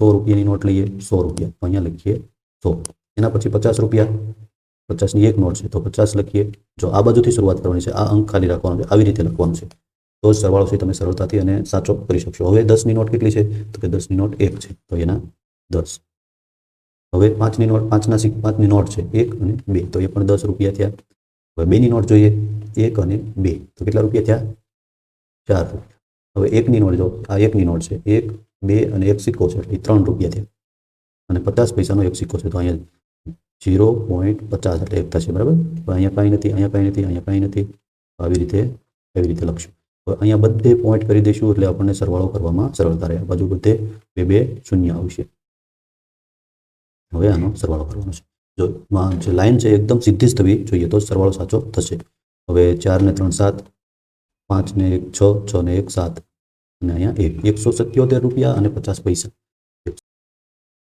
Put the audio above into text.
100 રૂપિયાની નોટ લઈએ 100 રૂપિયા, તો અહીંયા લખીએ 100. એના પછી 50 રૂપિયા, 50ની એક નોટ છે તો 50 લખીએ. જો આ બાજુથી શરૂઆત કરવાની છે, આ અંક ખાલી રાખવાનો છે, આવી રીતે લખવાનું છે, તો જ સરવાળો છે તમે સરળતાથી અને સાચો કરી શકશો. હવે 10ની નોટ કેટલી છે? તો કે 10ની નોટ 1 છે, તો એના 10. હવે 5ની નોટ, 5ની નોટ છે 1 અને 2, તો એ પણ 10 રૂપિયા થયા. હવે 2ની નોટ જોઈએ, 1 અને 2, તો કેટલા રૂપિયા થયા? 4 રૂપિયા. હવે 1ની નોટ જો, આ 1ની નોટ છે, 1, 2 અને 1 સિક્કો છે, એટલે 3 રૂપિયા થયા. અને 50 પૈસાનો એક સિક્કો છે, તો અહીંયા 0.50 એટલે 1 થશે, બરાબર. તો અહીંયા કાંઈ નથી, અહીંયા કાંઈ નથી, અહીંયા કાંઈ નથી, આવી રીતે લખશું. હવે અહીંયા બધે પોઈન્ટ કરી દઈશું એટલે આપણને સરવાળો કરવામાં સરળતા રહે. બાજુ બધે 2 2 શૂન્ય આવશે. હવે આનો સરવાળો કરવાનો છે. જો જે લાઈન છે એકદમ સીધી જ થવી જોઈએ, તો સરવાળો સાચો થશે. હવે 4 ને 3 7, 5 ને 1 6, 6 ને 1 7, અને અહીંયા 1, 177 રૂપિયા અને 50 પૈસા.